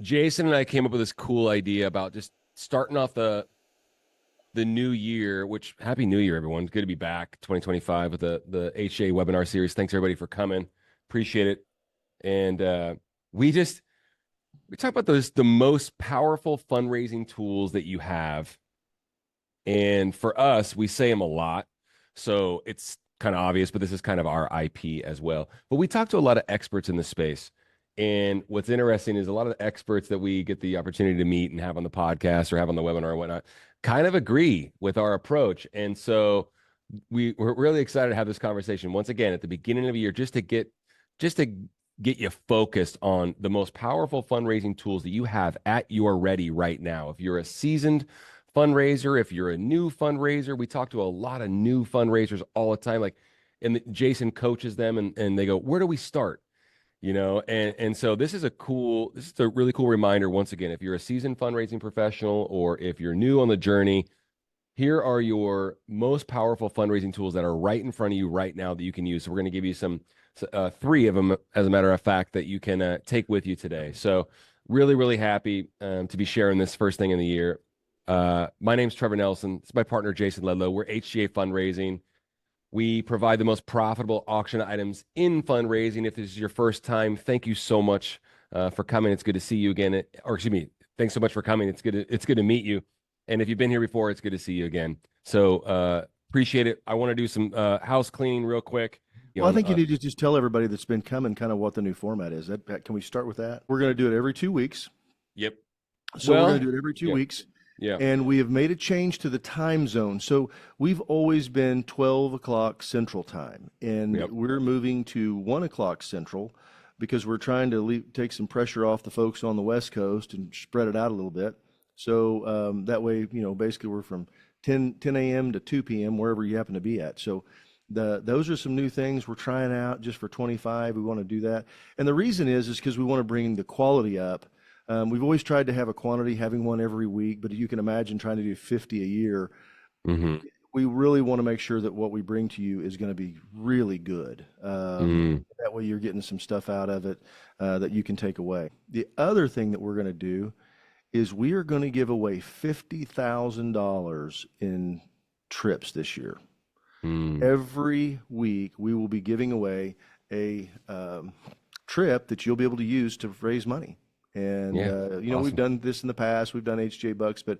Jason and I came up with this cool idea about just starting off the new year, which happy new year, everyone. It's good to be back 2025 with the HA webinar series. Thanks everybody for coming. Appreciate it. And we just we talk about the most powerful fundraising tools that you have. And for us, we say them a lot. So it's kind of obvious, but this is kind of our IP as well. But we talk to a lot of experts in the space. And what's interesting is a lot of the experts that we get the opportunity to meet and have on the podcast or have on the webinar and whatnot kind of agree with our approach. And so we're really excited to have this conversation once again at the beginning of the year, just to get you focused on the most powerful fundraising tools that you have at your ready right now. If you're a seasoned fundraiser, if you're a new fundraiser, we talk to a lot of new fundraisers all the time. And Jason coaches them and they go, where do we start? And so this is a really cool reminder. Once again, if you're a seasoned fundraising professional or if you're new on the journey, here are your most powerful fundraising tools that are right in front of you right now that you can use. So we're going to give you three of them, as a matter of fact, that you can take with you today. So really, really happy to be sharing this first thing in the year. My name's Trevor Nelson. It's my partner, Jason Ledlow. We're HGA Fundraising. We provide the most profitable auction items in fundraising. If this is your first time, thank you so much for coming. It's good to see you again. Or excuse me, thanks so much for coming. It's good to meet you. And if you've been here before, it's good to see you again. So appreciate it. I want to do some house cleaning real quick. Well, I think you need to just tell everybody that's been coming kind of what the new format is. Can we start with that? We're going to do it every 2 weeks. Yep. So we're going to do it every two weeks. Yeah. And we have made a change to the time zone. So we've always been 12 o'clock Central Time, and we're moving to 1 o'clock Central because we're trying to take some pressure off the folks on the West Coast and spread it out a little bit. So that way, basically we're from 10 a.m. to 2 p.m., wherever you happen to be at. So those are some new things we're trying out just for 25. We want to do that. And the reason is because we want to bring the quality up. We've always tried to have a quantity, having one every week, but you can imagine trying to do 50 a year. Mm-hmm. We really want to make sure that what we bring to you is going to be really good. That way you're getting some stuff out of it that you can take away. The other thing that we're going to do is we are going to give away $50,000 in trips this year. Every week we will be giving away a trip that you'll be able to use to raise money. And, awesome. We've done this in the past. We've done HJ Bucks, but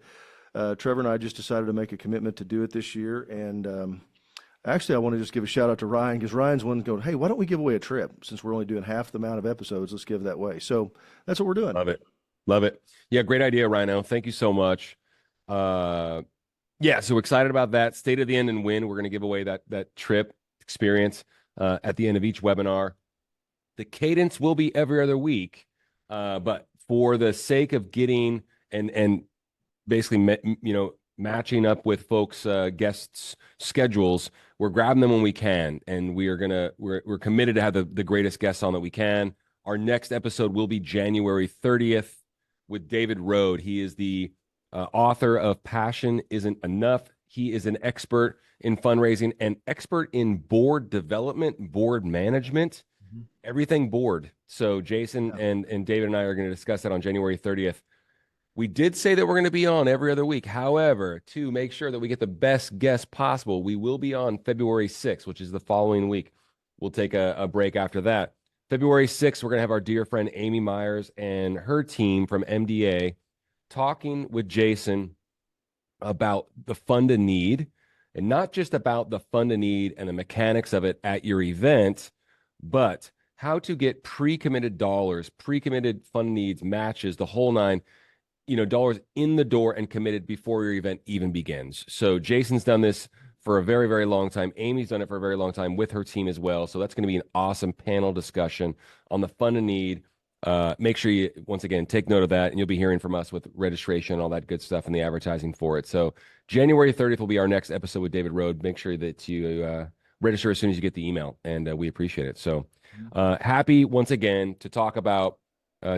Trevor and I just decided to make a commitment to do it this year. And actually, I want to just give a shout out to Ryan, because Ryan's one going, hey, why don't we give away a trip? Since we're only doing half the amount of episodes, let's give that way. So that's what we're doing. Love it. Love it. Yeah, great idea, Rhino. Thank you so much. So excited about that. State of the End and Win. We're going to give away that trip experience at the end of each webinar. The cadence will be every other week. But for the sake of getting and basically matching up with folks' guests' schedules, we're grabbing them when we can, and we're committed to have the greatest guests on that we can. Our next episode will be January 30th with David Rode. He is the author of Passion Isn't Enough. He is an expert in fundraising and expert in board development, board management. Everything board. So Jason and David and I are going to discuss that on January 30th. We did say that we're going to be on every other week. However, to make sure that we get the best guest possible, we will be on February 6th, which is the following week. We'll take a break after that. February 6th, we're going to have our dear friend Amy Myers and her team from MDA talking with Jason about the fund of need, and not just about the fund of need and the mechanics of it at your event, but how to get pre-committed dollars, pre-committed fund needs, matches, the whole nine, dollars in the door and committed before your event even begins. So Jason's done this for a very, very long time. Amy's done it for a very long time with her team as well. So that's going to be an awesome panel discussion on the fund of need. Make sure you, once again, take note of that, and you'll be hearing from us with registration and all that good stuff and the advertising for it. So January 30th will be our next episode with David Rode. Make sure that you register as soon as you get the email, and we appreciate it. So happy once again to talk about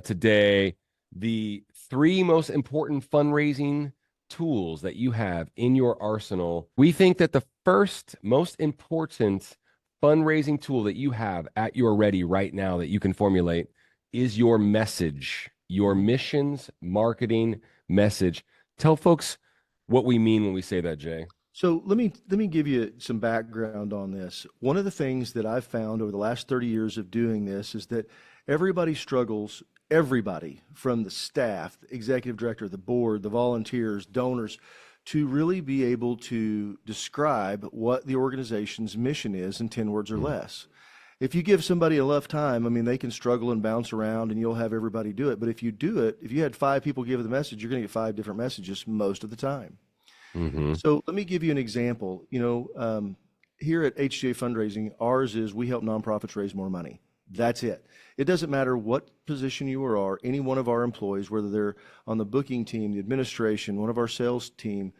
today the three most important fundraising tools that you have in your arsenal. We think that the first most important fundraising tool that you have at your ready right now that you can formulate is your message. your Mhm. missions, marketing, message. Tell folks what we mean when we say that, Jay. So let me give you some background on this. One of the things that I've found over the last 30 years of doing this is that everybody struggles, everybody from the staff, the executive director, the board, the volunteers, donors, to really be able to describe what the organization's mission is in 10 words or Mm, less. If you give somebody enough time, I mean, they can struggle and bounce around and you'll have everybody do it. But if you do it, if you had five people give the message, you're going to get five different messages most of the time. mm-hmm. So let me give you an example. Here at HGA Fundraising, ours is we help nonprofits raise more money. That's it. It doesn't matter what position you are, any one of our employees, whether they're on the booking team, the administration, one of our sales team,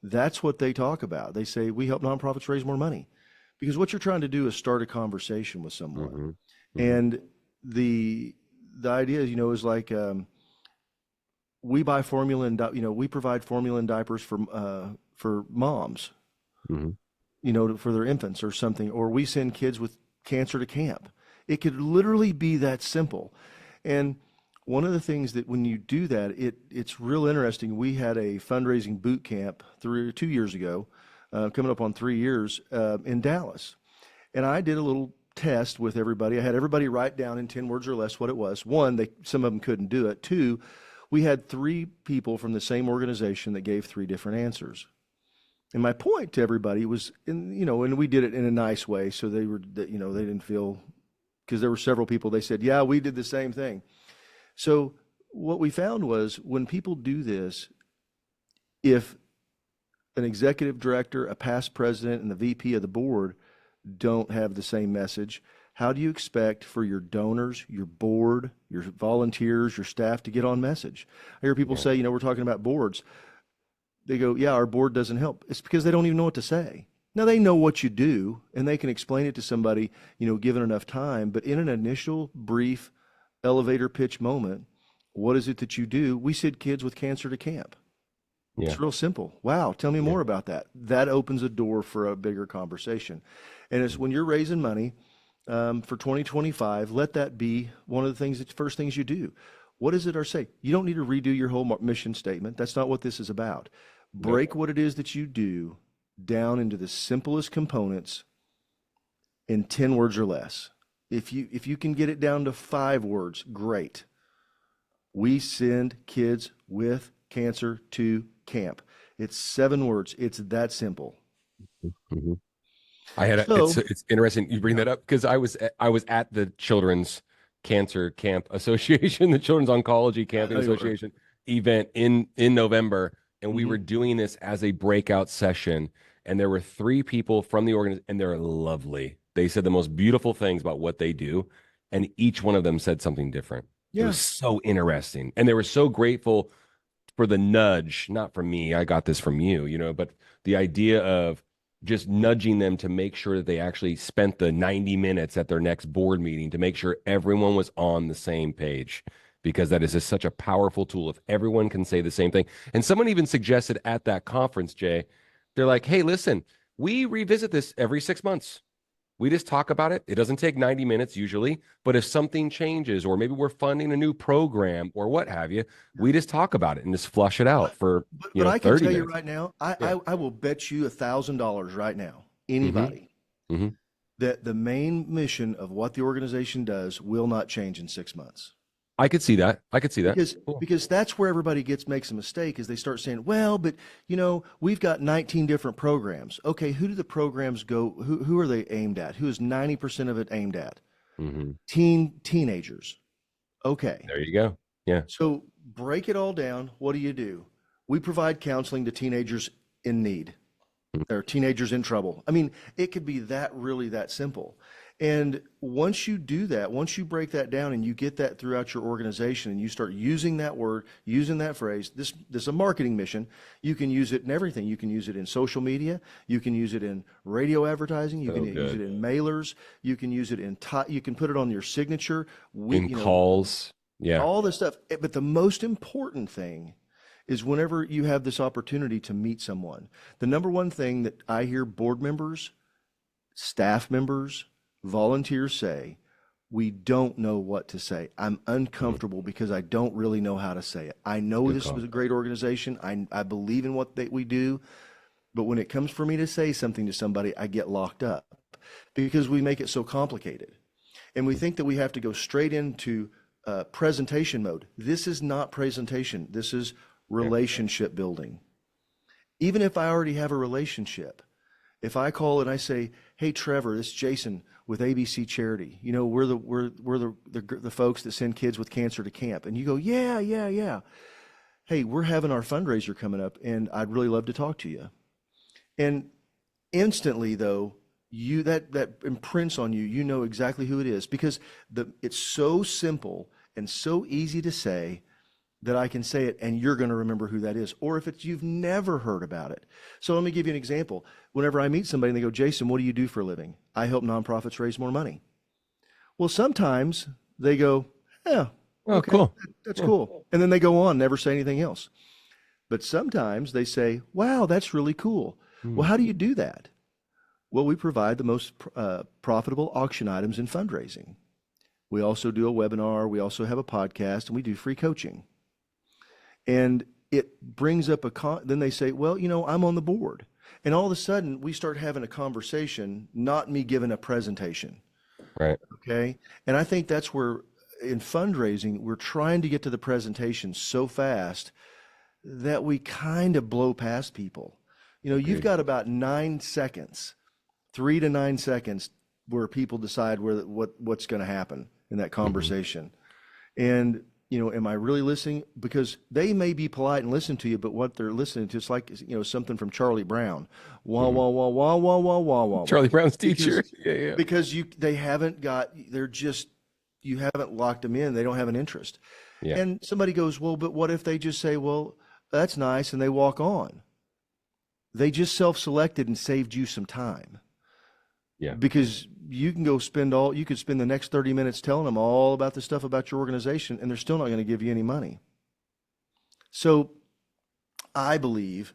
that's what they talk about. They say, we help nonprofits raise more money. Because what you're trying to do is start a conversation with someone. Mm-hmm. Mm-hmm. And the idea, is like we buy formula and we provide formula and diapers for moms, Mm-hmm. for their infants or something, or we send kids with cancer to camp. It could literally be that simple. And one of the things that when you do that, it's real interesting. We had a fundraising boot camp 2 years ago, coming up on 3 years, in Dallas. And I did a little test with everybody. I had everybody write down in 10 words or less what it was. One, some of them couldn't do it. Two, we had three people from the same organization that gave three different answers. And my point to everybody was, and we did it in a nice way, so they didn't feel, because there were several people, they said, yeah, we did the same thing. So what we found was when people do this, if an executive director, a past president, and the VP of the board don't have the same message, how do you expect for your donors, your board, your volunteers, your staff to get on message? I hear people Yeah. say, we're talking about boards. They go, yeah, our board doesn't help. It's because they don't even know what to say. Now they know what you do and they can explain it to somebody, given enough time, but in an initial brief elevator pitch moment, what is it that you do? We send kids with cancer to camp. Yeah. It's real simple. Wow, tell me Yeah. more about that. That opens a door for a bigger conversation. And it's when you're raising money for 2025, let that be one of the first things you do. What is it or say? You don't need to redo your whole mission statement. That's not what this is about. Nope. Break what it is that you do down into the simplest components in 10 words or less. If you can get it down to 5 words, great. We send kids with cancer to camp. It's 7 words. It's that simple. Mm-hmm. So, It's interesting you bring yeah. that up because I was at the Children's Cancer Camp Association, the Children's Oncology I Camping know you were. Association event in November, and we Hmm. were doing this as a breakout session, and there were three people from the organization, and they're lovely. They said the most beautiful things about what they do, and each one of them said something different. It Yeah. was so interesting, and they were so grateful for the nudge, not from me. I got this from you, but the idea of just nudging them to make sure that they actually spent the 90 minutes at their next board meeting to make sure everyone was on the same page because that is just such a powerful tool if everyone can say the same thing. And someone even suggested at that conference, Jay, they're like, hey, listen, we revisit this every 6 months. We just talk about it. It doesn't take 90 minutes usually, but if something changes or maybe we're funding a new program or what have you, we just talk about it and just flush it out But, for, but I can 30 tell you minutes. right now, Yeah. I will bet you $1,000 right now, Mm-hmm. anybody, Mm-hmm. that the main mission of what the organization does will not change in 6 months. I could see that. I could see that. Because Cool. because that's where everybody makes a mistake is they start saying, well, but we've got 19 different programs. Okay, who do the programs go? Who are they aimed at? Who is 90% of it aimed at? Mm-hmm. Teenagers. Okay. There you go. Yeah. So break it all down. What do? We provide counseling to teenagers in need or teenagers in trouble. I mean, it could be really that simple. And once you do that, once you break that down and you get that throughout your organization and you start using that word, using that phrase, this is a marketing mission. You can use it in everything. You can use it in social media. You can use it in radio advertising. You So can use it good. in mailers. You can use it you can put it on your signature. In calls. Yeah. All this stuff. But the most important thing is whenever you have this opportunity to meet someone, the number one thing that I hear board members, staff members, volunteers say, we don't know what to say. I'm uncomfortable because I don't really know how to say it. I know Good this call. was a great organization. I believe in what we do, but when it comes for me to say something to somebody, I get locked up because we make it so complicated. And we think that we have to go straight into presentation mode. This is not presentation. This is relationship building. Even if I already have a relationship, if I call and I say, "Hey, Trevor, this is Jason with ABC Charity. You know, we're the folks that send kids with cancer to camp," and you go, "Yeah, yeah, yeah. Hey, we're having our fundraiser coming up, and I'd really love to talk to you." And instantly, though, that imprints on you. You know exactly who it is because it's so simple and so easy to say that I can say it and you're going to remember who that is. Or if it's you've never heard about it. So let me give you an example. Whenever I meet somebody and they go, "Jason, what do you do for a living?" "I help nonprofits raise more money." Well, sometimes they go, "Yeah, Oh, okay, cool. that's Cool. cool." And then they go on, never say anything else. But sometimes they say, "Wow, that's really cool." Hmm. Well, how do you do that? Well, we provide the most profitable auction items in fundraising. We also do a webinar. We also have a podcast, and we do free coaching. And it brings up then they say, "Well, you know, I'm on the board." And all of a sudden, we start having a conversation, not me giving a presentation. Right. Okay. And I think that's where in fundraising, we're trying to get to the presentation so fast that we kind of blow past people. You know, you've Agreed. got about 9 seconds, 3 to 9 seconds, where people decide what's going to happen in that conversation. And, you know, am I really listening? Because they may be polite and listen to you, but what they're listening to, it's like, you know, something from Charlie Brown. Wah, Mhm. wah, wah, wah, wah, wah, wah, wah, wah. Charlie Brown's Because, teacher. Yeah, yeah. because they haven't you haven't locked them in. They don't have an interest. Yeah. And somebody goes, "Well, but what if they just say, well, that's nice," and they walk on? They just self-selected and saved you some time. Yeah. Because you could spend the next 30 minutes telling them all about the stuff about your organization, and they're still not going to give you any money. So I believe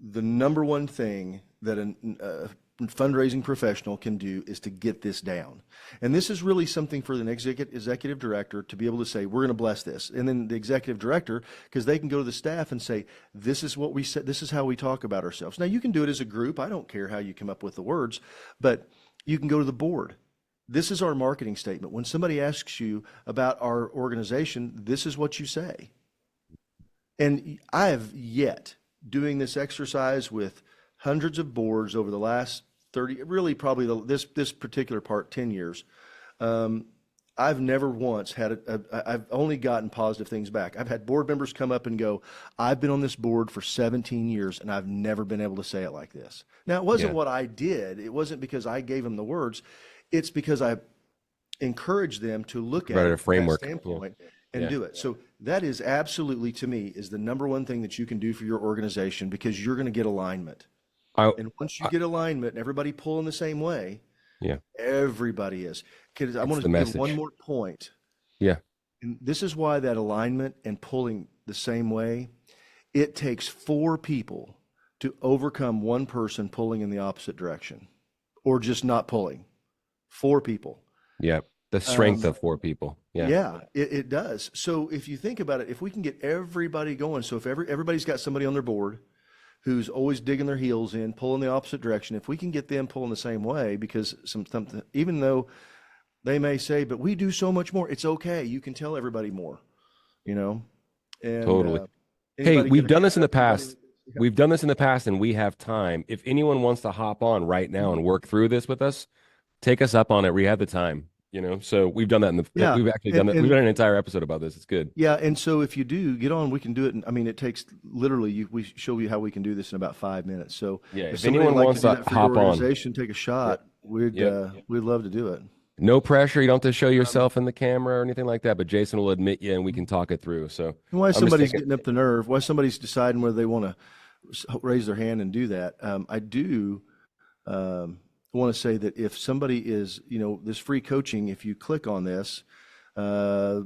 the number one thing that a fundraising professional can do is to get this down. And this is really something for the executive director to be able to say, "We're going to bless this." And then the executive director, because they can go to the staff and say, "This is what we said. This is how we talk about ourselves." Now, you can do it as a group. I don't care how you come up with the words, but you can go to the board. This is our marketing statement. When somebody asks you about our organization, this is what you say. And I have yet, doing this exercise with hundreds of boards over the last 30, really probably this particular part, 10 years, I've never once had I've only gotten positive things back. I've had board members come up and go, "I've been on this board for 17 years and I've never been able to say it like this." Now, it wasn't Yeah. what I did. It wasn't because I gave them the words. It's because I encouraged them to look at Provided it a from that framework. standpoint and Yeah. do it. So that is absolutely, to me, is the number one thing that you can do for your organization, because you're going to get alignment. I, And once you I get alignment and everybody pulling the same way, yeah. everybody is. 'Cause I It's want the to give one message. more point. Yeah. And this is why that alignment and pulling the same way, it takes 4 people to overcome one person pulling in the opposite direction or just not pulling. 4 people. Yeah. The strength Um, of 4 people. Yeah. yeah, it does. So if you think about it, if we can get everybody going, so if everybody's got somebody on their board who's always digging their heels in, pulling the opposite direction, if we can get them pulling the same way, because something, even though they may say, "But we do so much more," it's okay. You can tell everybody more, you know, and Totally. Hey, anybody we've get done this in the everybody. past. We've done this in the past and we have time. If anyone wants to hop on right now and work through this with us, take us up on it. We have the time, you know? So we've done that Yeah, we've actually done and that. We've done an entire episode about this. It's good. yeah, and so if you do get on, we can do it. I mean, it takes literally, we show you how we can do this in about 5 minutes. So Yeah. if If somebody would anyone like to wants do to that for your hop on, organization, take a shot, we'd love to do it. no pressure. You don't have to show yourself in the camera or anything like that, but Jason will admit you and we can talk it through. So And why I'm just somebody's thinking, getting up the nerve, why somebody's deciding whether they want to raise their hand and do that. I do want to say that if somebody is, you know, this free coaching, if you click on this right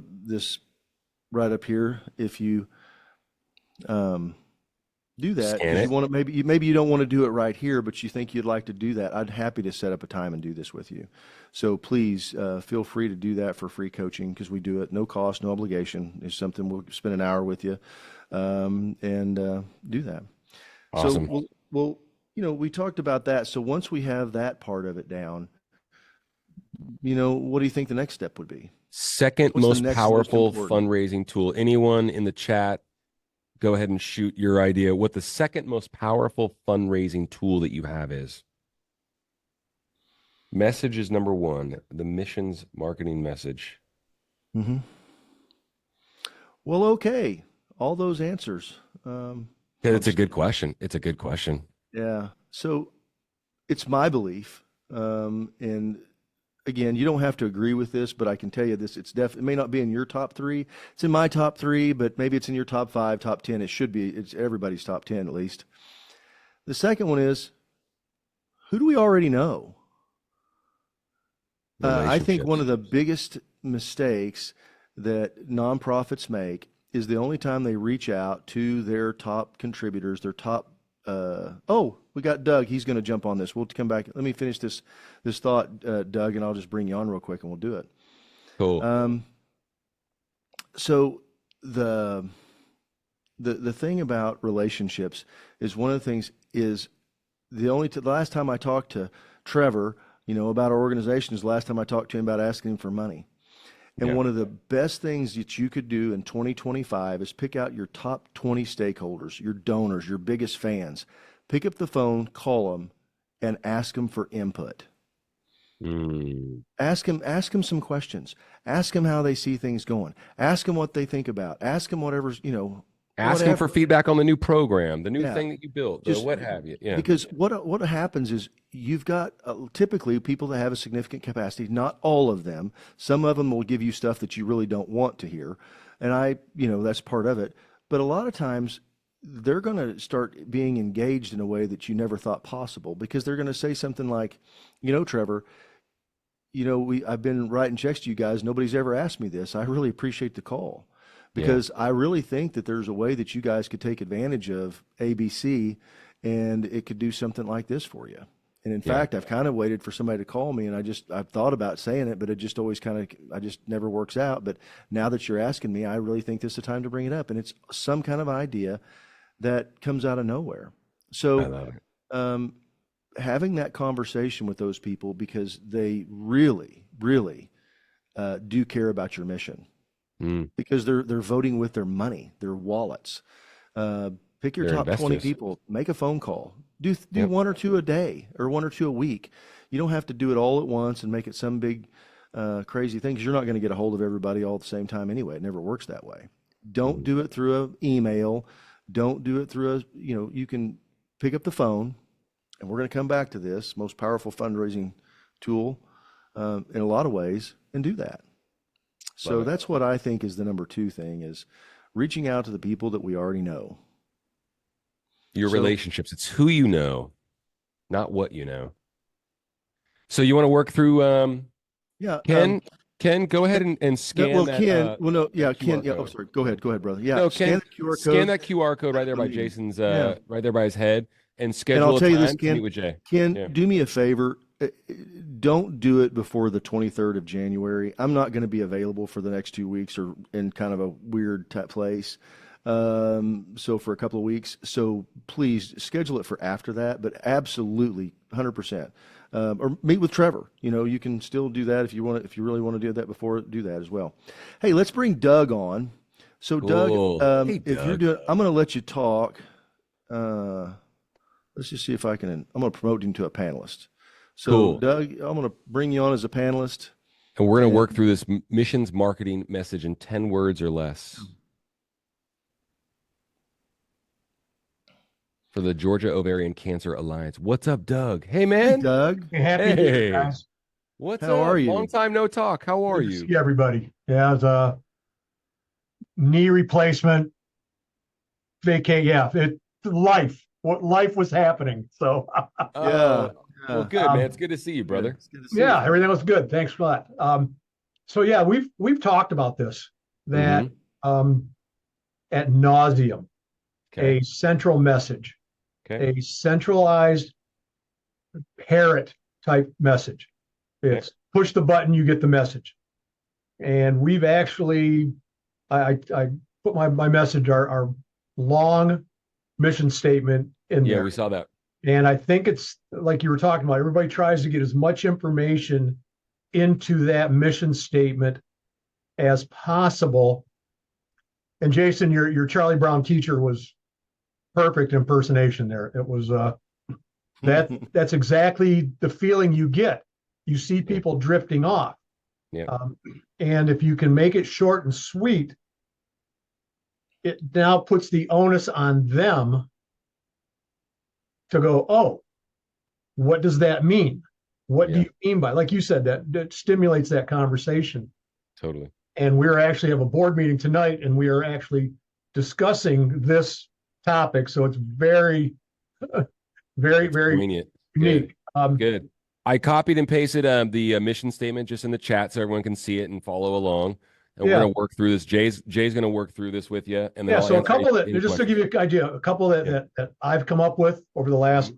up here, if you Do that Scan because you it. want to, maybe you don't want to do it right here, but you think you'd like to do that. I'd happy to set up a time and do this with you. So please feel free to do that for free coaching because we do it no cost, no obligation. It's something we'll spend an hour with you and do that. So Awesome. we'll we talked about that. So once we have that part of it down, what do you think the next step would be? Second What's the most next most powerful important? fundraising tool. Anyone in the chat, go ahead and shoot your idea what the second most powerful fundraising tool that you have is. Message is number one, the missions marketing message. Mm-hmm. Well, okay. All those answers. It's a good question. It's a good question. Yeah. So it's my belief, and again, you don't have to agree with this, but I can tell you this: it may not be in your top three. It's in my top three, but maybe it's in your top five, top 10. It should be. It's everybody's top 10 at least. The second one is, who do we already know? I think one Relationships. of the biggest mistakes that nonprofits make is the only time they reach out to their top contributors, their top. Oh, we got Doug. He's going to jump on this. We'll come back. Let me finish this thought, Doug, and I'll just bring you on real quick, and we'll do it. Cool. So the thing about relationships is one of the things is the last time I talked to Trevor, about our organization is the last time I talked to him about asking him for money. And Yeah. one of the best things that you could do in 2025 is pick out your top 20 stakeholders, your donors, your biggest fans. Pick up the phone, call them, and ask them for input. Mm. Ask them some questions. Ask them how they see things going. Ask them what they think about. Ask them whatever's, Asking for whatever. feedback on the new program, the new Yeah. thing that you built, Just what have you. Yeah. because what happens is you've got typically people that have a significant capacity, not all of them. Some of them will give you stuff that you really don't want to hear. And that's part of it. But a lot of times they're going to start being engaged in a way that you never thought possible because they're going to say something like, Trevor, I've been writing checks to you guys. Nobody's ever asked me this. I really appreciate the call because I really think that there's a way that you guys could take advantage of ABC and it could do something like this for you. And in fact, I've kind of waited for somebody to call me and I've thought about saying it, but it just always I just never works out. But now that you're asking me, I really think this is the time to bring it up. And it's some kind of idea that comes out of nowhere. I So, love it. having that conversation with those people because they really, really do care about your mission Mm. because they're voting with their money, their wallets. Pick your They're top 20 investors. people, make a phone call, do Yep. one or two a day or one or two a week. You don't have to do it all at once and make it some big crazy thing because you're not going to get a hold of everybody all at the same time anyway. It never works that way. Don't do it through an email. Don't do it through you can pick up the phone, and we're going to come back to this most powerful fundraising tool in a lot of ways, and do that. So Love it. that's what I think is the number two thing is reaching out to the people that we already know. Your So- relationships. It's who you know, not what you know. So you want to work through Yeah. Ken, go ahead and scan Well, that. Ken, well, no, yeah, that Ken, QR yeah. Oh, code. sorry. Go ahead, brother. Yeah. No, Scan Ken, the QR scan code. that QR code right there by Meeting. Jason's, Yeah. right there by his head, and And schedule I'll a tell you time this, to meet Ken. with Jay. Ken, Yeah. do me a favor. Don't do it before the 23rd of January. I'm not going to be available for the next 2 weeks or in kind of a weird type place. So for a couple of weeks. So please schedule it for after that, but absolutely 100%. Or meet with Trevor. You can still do that if you want. If you really want to do that before, do that as well. Hey, let's bring Doug on. So Cool. Doug, Hey, if you're Doug. doing, I'm going to let you talk. Let's just see if I can. I'm going to promote him to a panelist. So, Cool. Doug, I'm going to bring you on as a panelist. And we're going to And- work through this missions marketing message in 10 words or less for the Georgia Ovarian Cancer Alliance. What's up, Doug? Hey, Hey, man. Doug, Hey, happy New Year, guys. What's How up? are you? Long time no talk. How are Good to you? see everybody. Yeah, it's a knee replacement, vacate. Yeah, what life was happening. So, Uh, Yeah. Well, good, man. It's good to see you, brother. It's good to see yeah, you. everything was good. Thanks a lot. So yeah, we've talked about this that Mm-hmm. at nauseum. Okay. a central message, Okay. a centralized parrot type message. Okay. It's push the button, you get the message. And we've actually, I put my message, our long mission statement in Yeah, there. we saw that. And I think it's like you were talking about, everybody tries to get as much information into that mission statement as possible. And Jason, your Charlie Brown teacher was perfect impersonation there. It was that's exactly the feeling you get. You see people drifting off. Yeah. And if you can make it short and sweet, it now puts the onus on them to go, oh, what does that mean? What do Yeah. you mean by, like you said, that stimulates that conversation. Totally. And we're actually have a board meeting tonight, and we are actually discussing this topic. So it's very, very, It's very poignant. unique. Good. I copied and pasted the mission statement just in the chat so everyone can see it and follow along. And we're Yeah. going to work through this. Jay's going to work through this with you, and then Yeah. I'll So a answer couple any just to questions. give you an idea, a couple that I've come up with over the last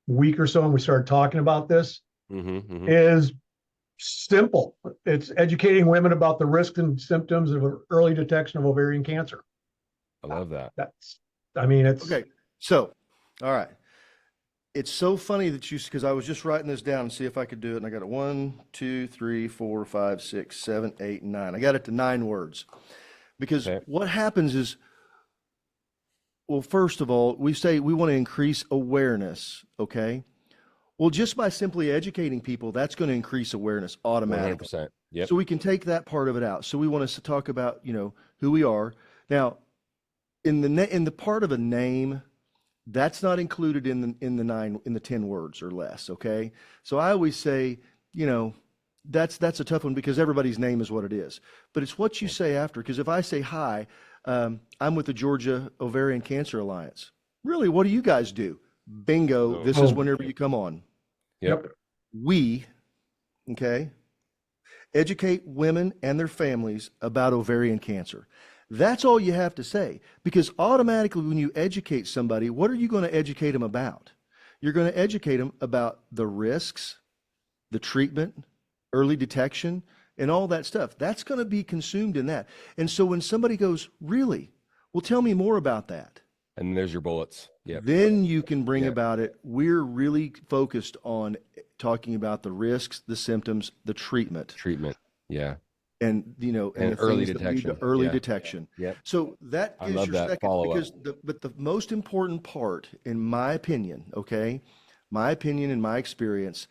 week or so, and we started talking about this, is simple. It's educating women about the risks and symptoms of early detection of ovarian cancer. I love that. It's Okay. So, all right. It's so funny that because I was just writing this down and see if I could do it. And I got it 1, 2, 3, 4, 5, 6, 7, 8, 9. I got it to 9 words. Because what happens is, well, first of all, we say we want to increase awareness. Okay. Well, just by simply educating people, that's going to increase awareness automatically. 100%. Yep. So we can take that part of it out. So we want to talk about, who we are. Now, in the part of a name, that's not included in the 10 words or less. Okay. So I always say, that's a tough one because everybody's name is what it is, but it's what you say after. Because if I say, hi, I'm with the Georgia Ovarian Cancer Alliance. Really, what do you guys do? Bingo. This is whenever you come on. Yep. We, okay, educate women and their families about ovarian cancer. That's all you have to say, because automatically when you educate somebody, what are you going to educate them about? You're going to educate them about the risks, the treatment, early detection, and all that stuff. That's going to be consumed in that. And so when somebody goes, really? Well, tell me more about that. And there's your bullets. Yep. Then you can bring about it. We're really focused on talking about the risks, the symptoms, the treatment. Yeah. And and the early things that lead detection. to early detection. Yeah. So that I gives love your that second, follow-up. because the most important part, in my opinion, my opinion and my experience,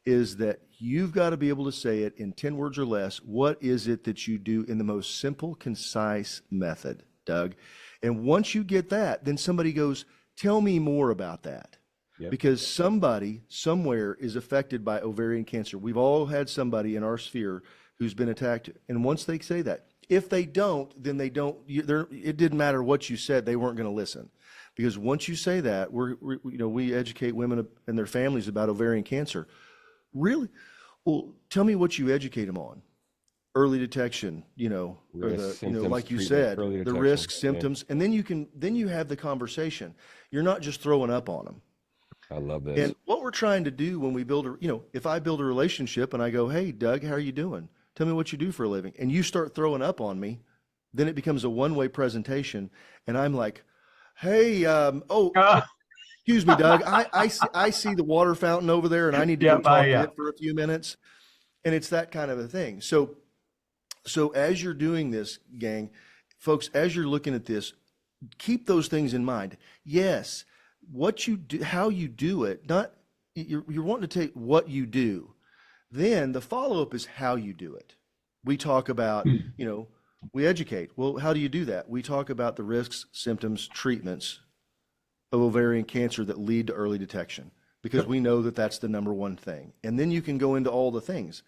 is that you've got to be able to say it in 10 words or less. What is it that you do in the most simple, concise method, Doug? And once you get that, then somebody goes, tell me more about that. Yep. Because somebody somewhere is affected by ovarian cancer. We've all had somebody in our sphere who's been attacked. And once they say that, if they don't, then they don't, it didn't matter what you said, they weren't going to listen. Because once you say that, we educate women and their families about ovarian cancer. Really? Well, tell me what you educate them on. Early detection, Risks, symptoms, like you treatment, said, the risks, symptoms, and then you have the conversation. You're not just throwing up on them. I love this. And what we're trying to do when we build if I build a relationship and I go, hey, Doug, how are you doing? Tell me what you do for a living. And you start throwing up on me, then it becomes a one-way presentation. And I'm like, hey, excuse me, Doug, I see the water fountain over there and I need to go talk to it for a few minutes. And it's that kind of a thing. So as you're doing this, gang, folks, as you're looking at this, keep those things in mind. Yes, what you do, how you do it, not you're wanting to take what you do. Then the follow-up is how you do it. We talk about, we educate. Well, how do you do that? We talk about the risks, symptoms, treatments of ovarian cancer that lead to early detection, because we know that that's the number one thing. And then you can go into all the things.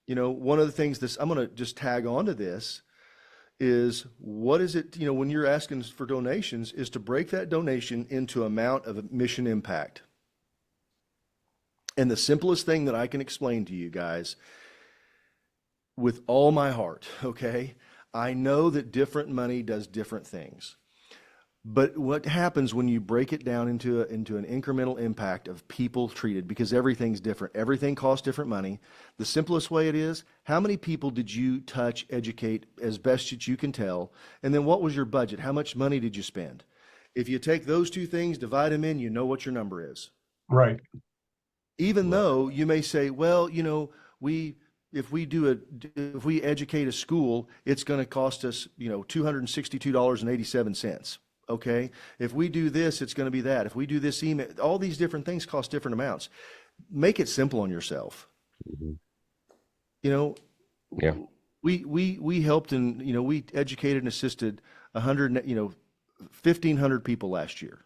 One of the things I'm going to just tag onto this is, what is it, when you're asking for donations, is to break that donation into amount of mission impact. And the simplest thing that I can explain to you guys with all my heart, okay? I know that different money does different things, But what happens when you break it down into an incremental impact of people treated, because everything's different. Everything costs different money. The simplest way it is, how many people did you touch, educate as best that you can tell? And then what was your budget? How much money did you spend? If you take those two things, divide them in, you know what your number is. Right. Even though you may say, well, if we educate a school, it's going to cost us, $262.87. Okay. If we do this, it's going to be that. If we do this email, all these different things cost different amounts. Make it simple on yourself. Mm-hmm. Yeah. We helped and, we educated and assisted 1,500 people last year.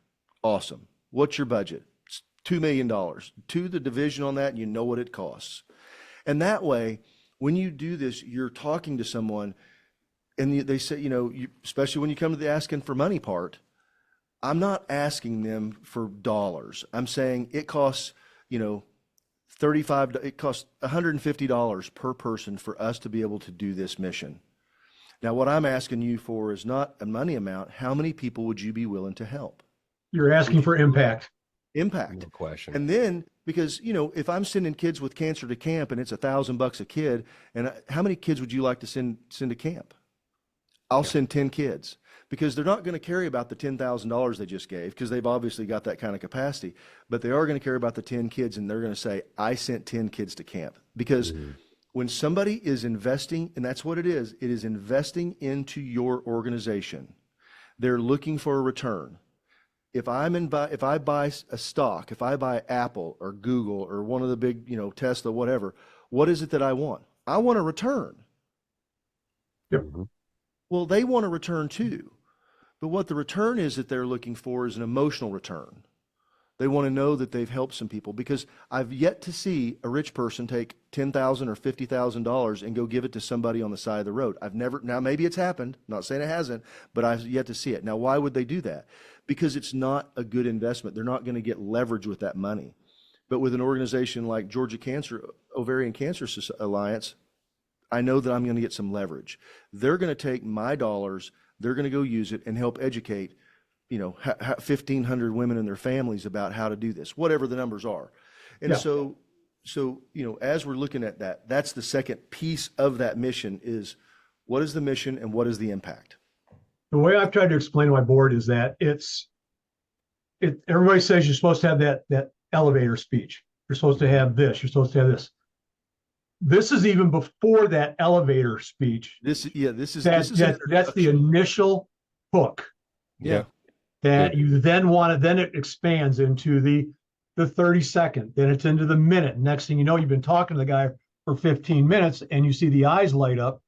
Awesome. What's your budget? It's $2 million. To the division on that, and you know what it costs. And that way, when you do this, you're talking to someone and they say, especially when you come to the asking for money part, I'm not asking them for dollars. I'm saying it costs, it costs $150 per person for us to be able to do this mission. Now, what I'm asking you for is not a money amount. How many people would you be willing to help? You're asking for impact. Impact. No question. And then, because, if I'm sending kids with cancer to camp and it's $1,000 a kid, and how many kids would you like to send to camp? I'll send 10 kids, because they're not going to carry about the $10,000 they just gave, because they've obviously got that kind of capacity, but they are going to care about the 10 kids, and they're going to say, I sent 10 kids to camp. Because when somebody is investing, and that's what it is investing into your organization, they're looking for a return. If I buy a stock, if I buy Apple or Google or one of the big, Tesla, whatever, what is it that I want? I want a return. Yep. Well, they want a return too. But what the return is that they're looking for is an emotional return. They want to know that they've helped some people, because I've yet to see a rich person take $10,000 or $50,000 and go give it to somebody on the side of the road. Now maybe it's happened, not saying it hasn't, but I've yet to see it. Now, why would they do that? Because it's not a good investment. They're not going to get leverage with that money. But with an organization like Georgia Ovarian Cancer Alliance, I know that I'm going to get some leverage. They're going to take my dollars, they're going to go use it and help educate 1,500 women and their families about how to do this, whatever the numbers are. And so, as we're looking at that, that's the second piece of that mission is, what is the mission and what is the impact? The way I've tried to explain to my board is that everybody says you're supposed to have that elevator speech. You're supposed to have this, you're supposed to have this. This is even before that elevator speech. That's the initial hook. Yeah. That you then then it expands into the 30-second, then it's into the minute. Next thing you know, you've been talking to the guy for 15 minutes and you see the eyes light up,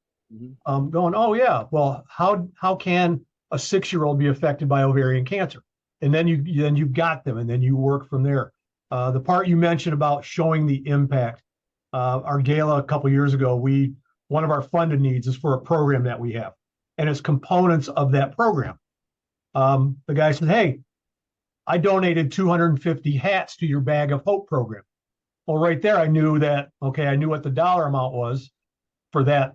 going, oh yeah, well, how can a 6-year-old be affected by ovarian cancer? And then you've got them, and then you work from there. The part you mentioned about showing the impact, our gala a couple years ago, one of our funded needs is for a program that we have, and it's components of that program. The guy said, hey, I donated 250 hats to your Bag of Hope program. Well, right there, I knew what the dollar amount was for that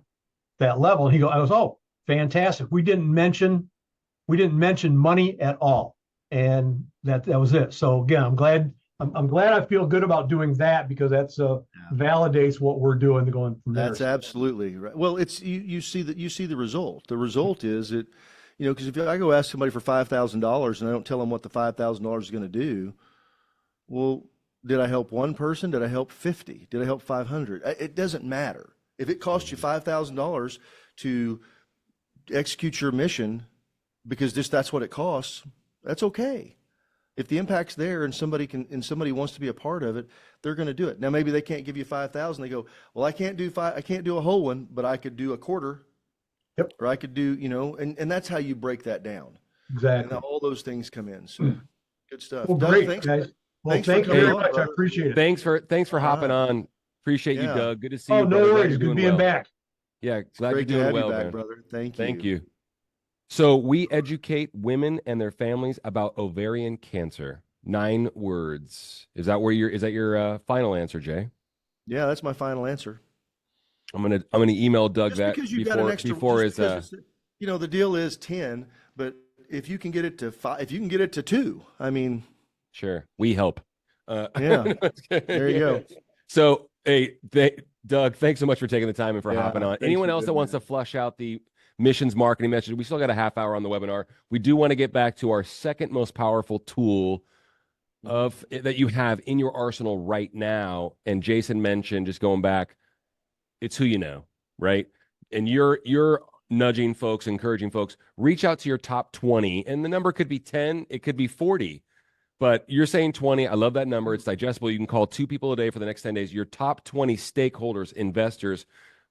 level. And I was, oh, fantastic. We didn't mention money at all. And that was it. So again, I'm glad I feel good about doing that, because that's validates what we're doing going from there. That's absolutely right. Well, it's you see the result. The result is that, because if I go ask somebody for $5,000 and I don't tell them what the $5,000 is going to do, well, did I help one person? Did I help 50? Did I help 500? It doesn't matter. If it costs you $5,000 to execute your mission, because that's what it costs, that's okay. If the impact's there and somebody wants to be a part of it, they're going to do it. Now, maybe they can't give you 5,000. They go, well, I can't do a whole one, but I could do a quarter. Yep. Or I could do, and that's how you break that down. Exactly. And all those things come in. So good stuff. Well, Doug, great, thanks, guys. Well, thank you very much. I appreciate it. Thanks for hopping on. Appreciate you, Doug. Good to see you. Oh, no worries. Good being back. Yeah, glad you're great to doing have well, you back, man. brother. Thank you. Thank you. So we educate women and their families about ovarian cancer. 9 words. Is that your final answer, Jay? Yeah, that's my final answer. I'm gonna email Doug Just that because you've got an extra, before his the deal is 10, but if you can get it to 5, if you can get it to 2, I mean, sure, we help. yeah, there you go. So, hey, Doug, thanks so much for taking the time and for hopping on. Thanks Anyone for else that doing wants that. to flush out the missions marketing message? We still got a half hour on the webinar. We do want to get back to our second most powerful tool of that you have in your arsenal right now. And Jason mentioned, just going back, it's who you know, right? And you're nudging folks, encouraging folks, reach out to your top 20, and the number could be 10, it could be 40. But you're saying 20. I love that number. It's digestible. You can call 2 people a day for the next 10 days. Your top 20 stakeholders, investors.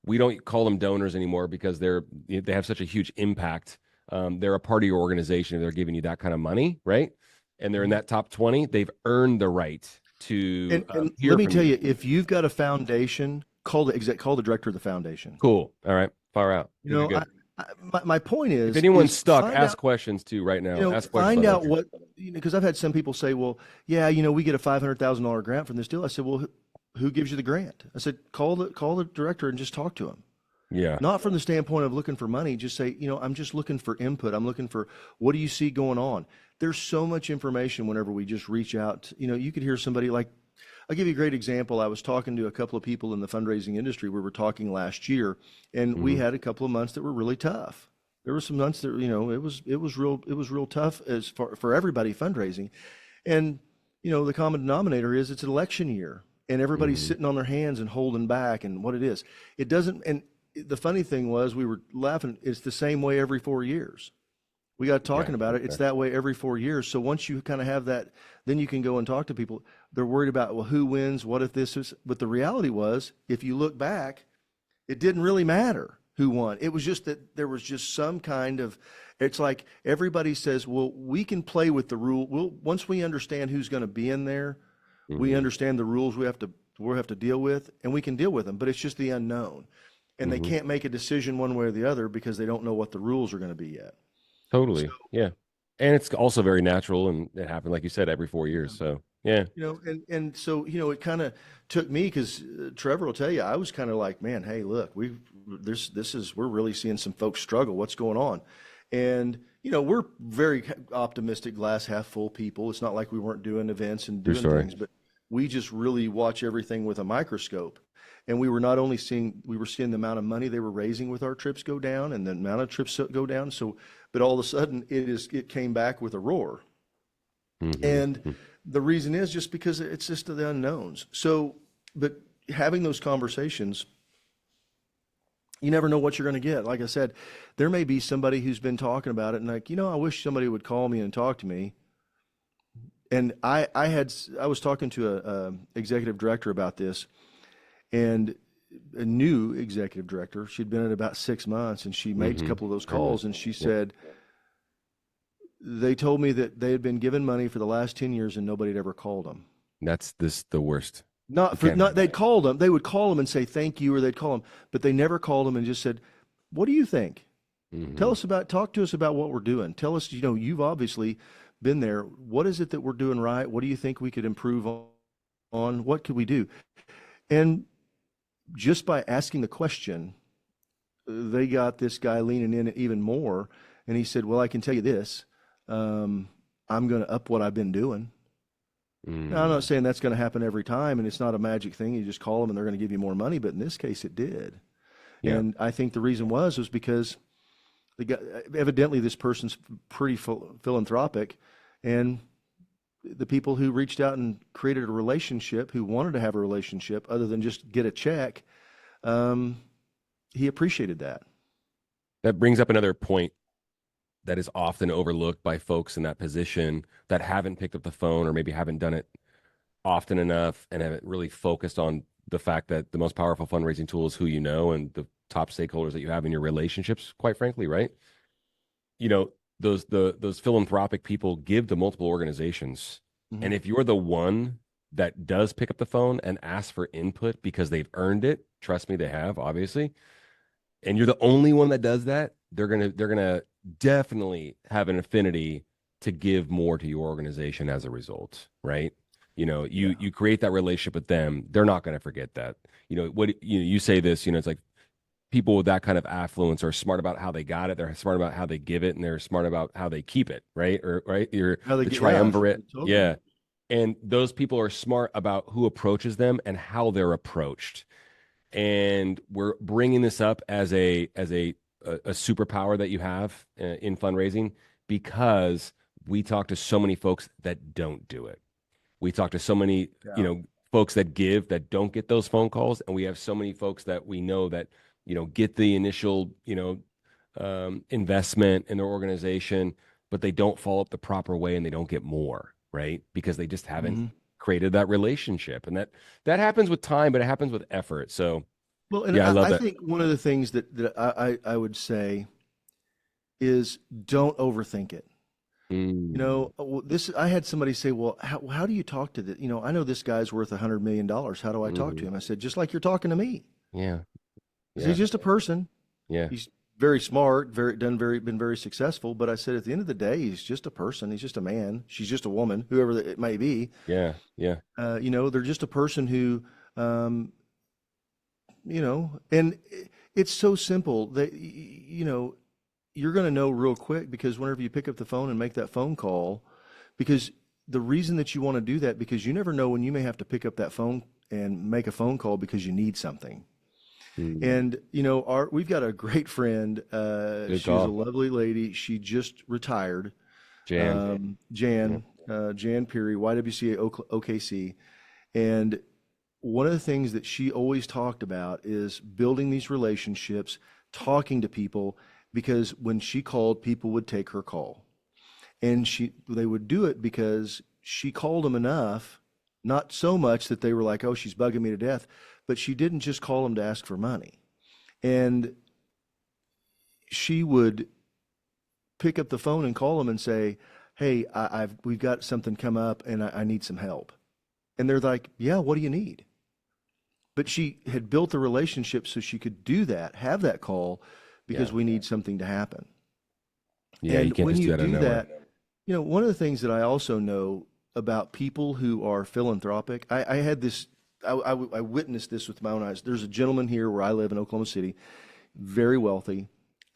We don't call them donors anymore because they have such a huge impact. They're a part of your organization. They're giving you that kind of money, right? And they're in that top 20. They've earned the right to And hear let me from tell you. you, if you've got a foundation, call the director of the foundation. Cool. All right. Far out. You Good, good, know, good. my point If is, anyone's stuck, find ask out, questions too right now. Ask questions find on out that. what, because I've had some people say, well, yeah, we get a $500,000 grant from this deal. I said, well, who gives you the grant? I said, call the director and just talk to him. Yeah. Not from the standpoint of looking for money, just say, I'm just looking for input. I'm looking for, what do you see going on? There's so much information whenever we just reach out. You could hear somebody like, I'll give you a great example. I was talking to a couple of people in the fundraising industry. We were talking last year, and we had a couple of months that were really tough. There were some months that, it was real tough as for everybody fundraising. And, the common denominator is it's an election year and everybody's sitting on their hands and holding back, and what it is. It doesn't, and the funny thing was, we were laughing, it's the same way every 4 years. We got talking about it. It's that way every 4 years. So once you kind of have that, then you can go and talk to people. They're worried about, well, who wins? What if this is? But the reality was, if you look back, it didn't really matter who won. It was just that there was just some kind of, it's like everybody says, well, we can play with the rule. Once we understand who's going to be in there, we understand the rules we have to deal with, and we can deal with them. But it's just the unknown. And they can't make a decision one way or the other because they don't know what the rules are going to be yet. Totally. So, Yeah. And it's also very natural, and it happened, like you said, every 4 years. So, yeah. and so, it kind of took me, because Trevor will tell you, I was kind of like, man, hey, look, we're really seeing some folks struggle. What's going on? And, we're very optimistic, glass half full people. It's not like we weren't doing events and doing things, but we just really watch everything with a microscope. And we were not only seeing the amount of money they were raising with our trips go down, and the amount of trips go down. So, but all of a sudden it came back with a roar. And the reason is just because it's just the unknowns. So, but having those conversations, you never know what you're going to get. Like I said, there may be somebody who's been talking about it and like, I wish somebody would call me and talk to me. And I was talking to a executive director about this, and a new executive director. She'd been in about 6 months, and she made a couple of those calls, and she said, they told me that they had been given money for the last 10 years and nobody had ever called them. That's the worst. They'd called them. They would call them and say thank you, or they'd call them, but they never called them and just said, what do you think? Talk to us about what we're doing. Tell us, you've obviously been there. What is it that we're doing right? What do you think we could improve on? What could we do? And just by asking the question, they got this guy leaning in even more. And he said, well, I can tell you this, I'm going to up what I've been doing. Now, I'm not saying that's going to happen every time, and it's not a magic thing. You just call them and they're going to give you more money. But in this case, it did. Yeah. And I think the reason was because evidently this person's pretty philanthropic, and the people who reached out and created a relationship, who wanted to have a relationship other than just get a check, he appreciated that. That brings up another point that is often overlooked by folks in that position that haven't picked up the phone, or maybe haven't done it often enough, and haven't really focused on the fact that the most powerful fundraising tool is who you know, and the top stakeholders that you have in your relationships, quite frankly, right? Those philanthropic people give to multiple organizations. And if you're the one that does pick up the phone and ask for input because they've earned it, trust me, they have, obviously, and you're the only one that does that, they're gonna definitely have an affinity to give more to your organization as a result, right? You create that relationship with them, they're not going to forget that. You say this, it's like, people with that kind of affluence are smart about how they got it. They're smart about how they give it, and they're smart about how they keep it. Right? Or right? You're How they the get, yeah, triumvirate. totally. Yeah. And those people are smart about who approaches them and how they're approached. And we're bringing this up as a superpower that you have in fundraising, because we talk to so many folks that don't do it. We talk to so many, Yeah. folks that give that don't get those phone calls, and we have so many folks that we know that get the initial investment in their organization, but they don't follow up the proper way, and they don't get more, right? Because they just haven't Mm-hmm. created that relationship, and that happens with time, but it happens with effort. So Well, and yeah, I love I that. think one of the things that I would say is don't overthink it. Mm, This I had somebody say, "Well, how do you talk to the, I know this guy's worth $100 million. How do I talk to mhm. him?" I said, "Just like you're talking to me. Yeah, 'Cause yeah, he's just a person. yeah, He's very smart, been very successful. But I said, at the end of the day, he's just a person. He's just a man. She's just a woman, whoever it may be. yeah, yeah. They're just a person who, um, and it's so simple that you're going to know real quick, because whenever you pick up the phone and make that phone call, because the reason that you want to do that, because you never know when you may have to pick up that phone and make a phone call because you need something. Mm, And we've got a great friend. good She's a call, lovely lady. She just retired. Jan. Yeah. Jan Peary, YWCA OKC. And one of the things that she always talked about is building these relationships, talking to people, because when she called, people would take her call. And they would do it because she called them enough, not so much that they were like, "Oh, she's bugging me to death," but she didn't just call them to ask for money. And she would pick up the phone and call them and say, "Hey, we've got something come up, and I need some help." And they're like, "Yeah, what do you need?" But she had built the relationship so she could do that, have that call, because Yeah. we need something to happen. Yeah, you And can't when just do you that out of do nowhere. that, one of the things that I also know about people who are philanthropic, I had this, I witnessed this with my own eyes. There's a gentleman here where I live in Oklahoma City, very wealthy,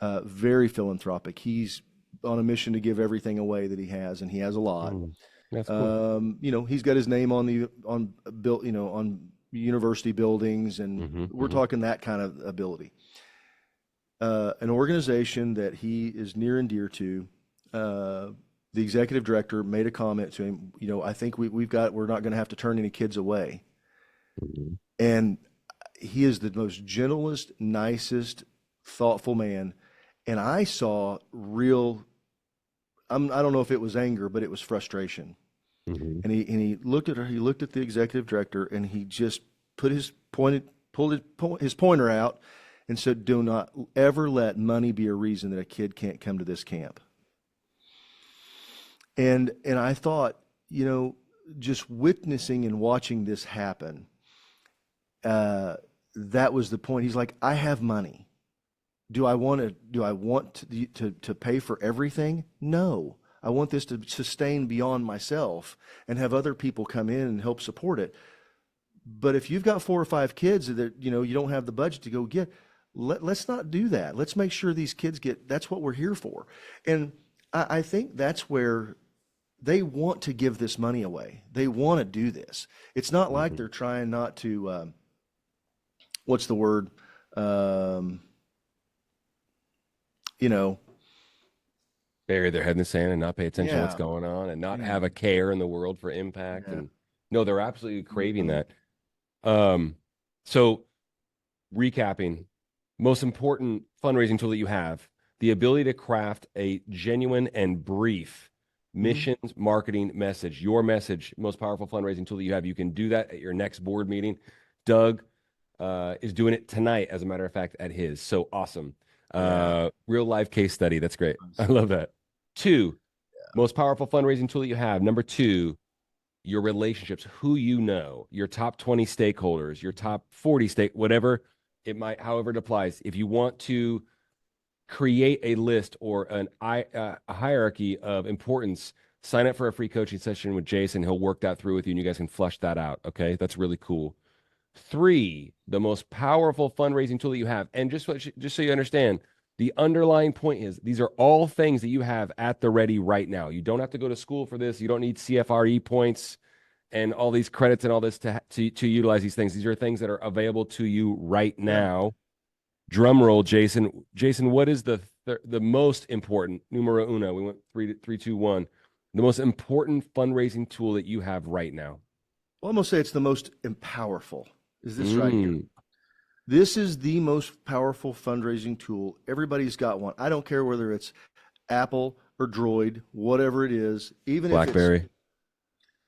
very philanthropic. He's on a mission to give everything away that he has, and he has a lot. Mm, that's cool. He's got his name on built, on university buildings, and Hmm, we're hmm. talking that kind of ability. An organization that he is near and dear to, uh, the executive director made a comment to him. I think we're not going to have to turn any kids away. Hmm. And he is the most gentlest, nicest, thoughtful man. And I saw real, I don't know if it was anger, but it was frustration. Hmm. And he looked at her. He looked at the executive director, and he just put his pulled his pointer out, and said, "Do not ever let money be a reason that a kid can't come to this camp." And I thought, just witnessing and watching this happen, uh, that was the point. He's like, "I have money. Do I want to pay for everything? No. I want this to sustain beyond myself and have other people come in and help support it. But if you've got 4 or 5 kids that you don't have the budget to go get, let's not do that. Let's make sure these kids get. That's what we're here for." And I think that's where they want to give this money away. They want to do this. It's not like Hmm. they're trying not to. What's the word? Um, you know, Bury their head in the sand and not pay attention to what's yeah, going on, and not yeah, have a care in the world for impact. yeah. And no, they're absolutely craving Mhm. that. Um, so recapping, most important fundraising tool that you have, the ability to craft a genuine and brief Mhm. missions marketing message, your message, most powerful fundraising tool that you have. You can do that at your next board meeting. Doug is doing it tonight, as a matter of fact, at his. So awesome. Yeah. Real life case study. That's great. I love that. Two, most powerful fundraising tool that you have. Number two, your relationships, who you know, your top 20 stakeholders, your top 40 whatever it might, however it applies. If you want to create a list or a hierarchy of importance, sign up for a free coaching session with Jason. He'll work that through with you, and you guys can flush that out. Okay, that's really cool. Three, the most powerful fundraising tool that you have. And just so you understand, the underlying point is these are all things that you have at the ready right now. You don't have to go to school for this. You don't need CFRE points and all these credits and all this to utilize these things. These are things that are available to you right now. Drum roll, Jason. Jason, what is the most important numero uno? We went three, two, one. The most important fundraising tool that you have right now. Well, I'm gonna say it's the most powerful. Is this right here? This is the most powerful fundraising tool. Everybody's got one. I don't care whether it's Apple or Droid, whatever it is. Even BlackBerry. If it's,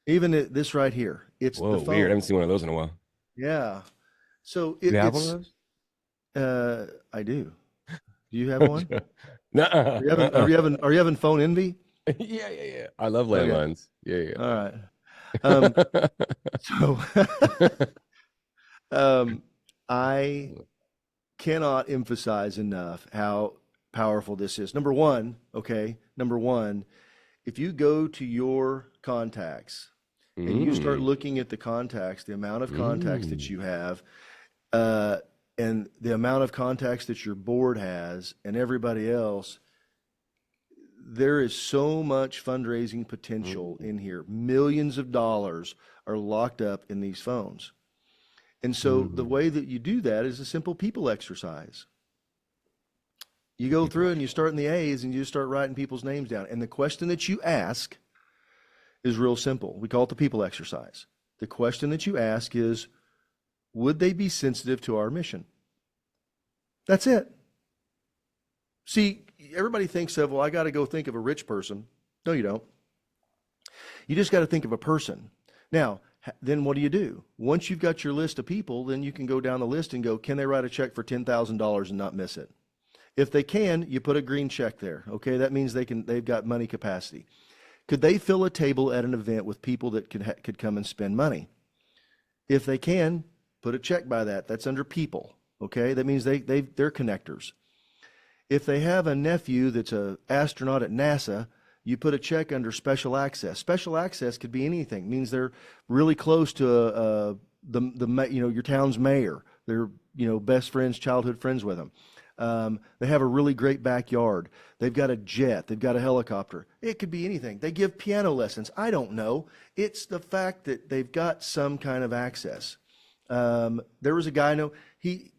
even this right here. It's Whoa, the phone. weird. I haven't seen one of those in a while. Yeah. So Do you have one of those? I do. Do you have one? Nuh-uh. Are you having phone envy? Yeah. I love landlines. Yeah. All right. I cannot emphasize enough how powerful this is. Number one, if you go to your contacts and you start looking at the contacts, the amount of contacts that you have, and the amount of contacts that your board has and everybody else, there is so much fundraising potential in here. Millions of dollars are locked up in these phones. And so the way that you do that is a simple people exercise. You go through and you start in the A's and you just start writing people's names down. And the question that you ask is real simple. We call it the people exercise. The question that you ask is, would they be sensitive to our mission? That's it. See, everybody thinks of, well, I got to go think of a rich person. No, you don't. You just got to think of a person. Now, then what do? Once you've got your list of people, then you can go down the list and go, can they write a check for $10,000 and not miss it? If they can, you put a green check there. Okay, that means they've got money capacity. Could they fill a table at an event with people that could come and spend money? If they can, put a check by that. That's under people. Okay, that means they're connectors. If they have a nephew that's an astronaut at NASA, you put a check under special access. Special access could be anything. It means they're really close to your town's mayor. They're best friends, childhood friends with them. They have a really great backyard. They've got a jet. They've got a helicopter. It could be anything. They give piano lessons. I don't know. It's the fact that they've got some kind of access. There was a guy I know. He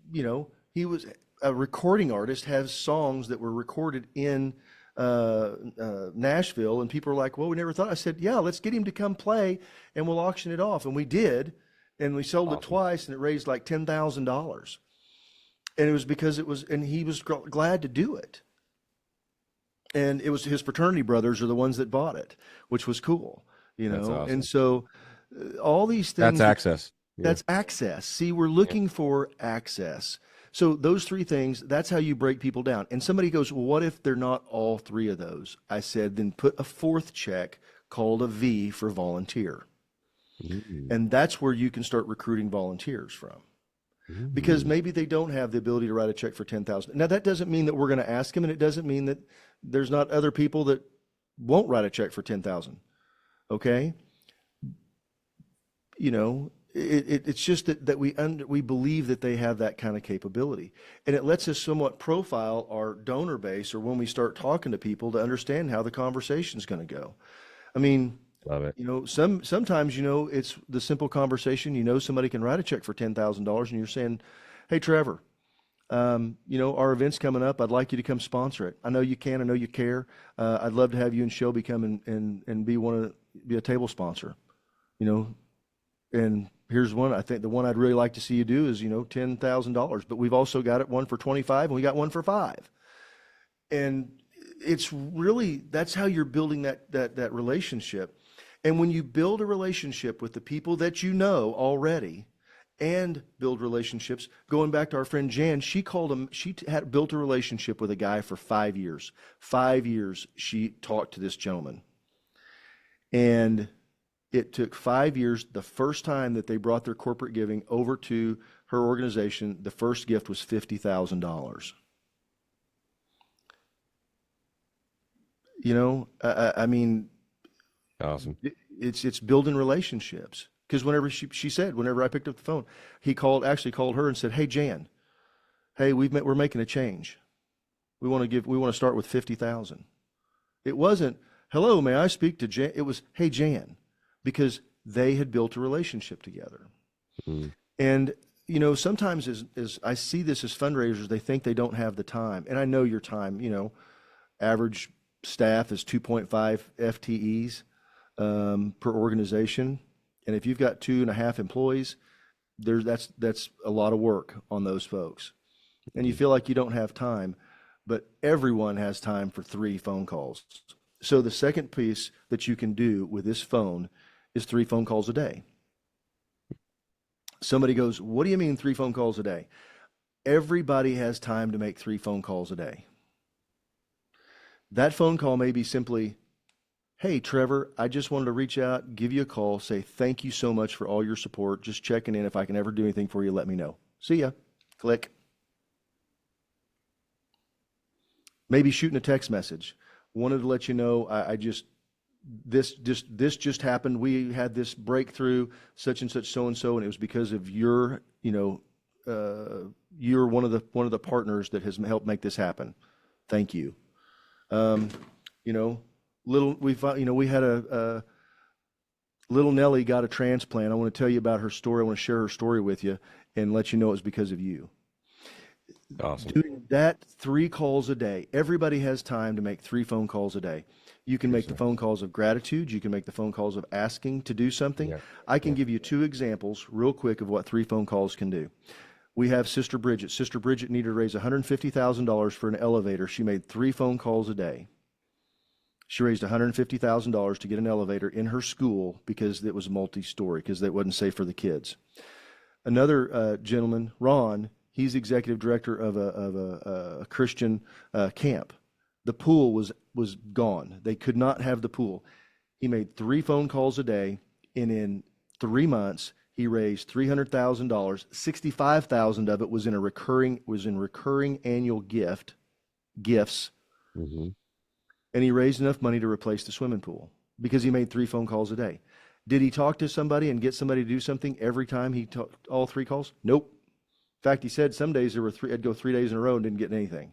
was a recording artist. Has songs that were recorded in Nashville, and people were like, well, we never thought. I said, yeah, let's get him to come play and we'll auction it off. And we did, and we sold it twice, and it raised like $10,000. And it was because and he was glad to do it. And it was his fraternity brothers are the ones that bought it, which was cool, That's awesome. And so all these things. That's access. That's access. See, we're looking for access. So those three things, that's how you break people down. And somebody goes, well, what if they're not all three of those? I said, then put a fourth check called a V for volunteer. And that's where you can start recruiting volunteers from. Because maybe they don't have the ability to write a check for $10,000. Now, that doesn't mean that we're going to ask them, and it doesn't mean that there's not other people that won't write a check for $10,000. Okay? It's just that we believe that they have that kind of capability, and it lets us somewhat profile our donor base, or when we start talking to people, to understand how the conversation is going to go. I mean, love it. Sometimes it's the simple conversation. Somebody can write a check for $10,000, and you're saying, "Hey, Trevor, our event's coming up. I'd like you to come sponsor it. I know you can. I know you care. I'd love to have you and Shelby come and be a table sponsor. And here's one. I think the one I'd really like to see you do is, $10,000, but we've also got it one for 25 and we got one for 5. And it's really, that's how you're building that relationship. And when you build a relationship with the people that you know already and build relationships, going back to our friend Jan, she had built a relationship with a guy for 5 years. 5 years she talked to this gentleman. And it took 5 years. The first time that they brought their corporate giving over to her organization, the first gift was $50,000. I mean, awesome. It's building relationships. Because whenever she said, whenever I picked up the phone, he actually called her and said, "Hey, Jan, hey, we're making a change. We want to start with 50,000." It wasn't, "Hello, may I speak to Jan?" It was, "Hey, Jan," because they had built a relationship together. Mm. And, sometimes as I see this as fundraisers, they think they don't have the time. And I know your time, average staff is 2.5 FTEs per organization. And if you've got 2.5 employees, that's a lot of work on those folks. And you feel like you don't have time, but everyone has time for 3 phone calls. So the second piece that you can do with this phone is 3 phone calls a day. Somebody goes, "What do you mean 3 phone calls a day?" Everybody has time to make 3 phone calls a day. That phone call may be simply, "Hey, Trevor, I just wanted to reach out, give you a call, say thank you so much for all your support. Just checking in. If I can ever do anything for you, let me know. See ya." Click. Maybe shooting a text message. "Wanted to let you know this just happened. We had this breakthrough, such and such, so and so, and it was because of you're one of the partners that has helped make this happen. Thank you." We had a little Nellie got a transplant. I want to tell you about her story. I want to share her story with you and let you know it was because of you. Awesome. Doing that 3 calls a day. Everybody has time to make 3 phone calls a day. You can make the phone calls of gratitude. You can make the phone calls of asking to do something. Yeah. I can give you 2 examples real quick of what 3 phone calls can do. We have Sister Bridget. Sister Bridget needed to raise $150,000 for an elevator. She made 3 phone calls a day. She raised $150,000 to get an elevator in her school because it was multi-story, because that wasn't safe for the kids. Another gentleman, Ron, he's executive director of a Christian camp. The pool was gone. They could not have the pool. He made 3 phone calls a day, and in 3 months, he raised $300,000. $65,000 of it was in recurring annual gifts, Mm-hmm. and he raised enough money to replace the swimming pool because he made 3 phone calls a day. Did he talk to somebody and get somebody to do something every time he took all 3 calls? Nope. In fact, he said some days I'd go 3 days in a row and didn't get anything.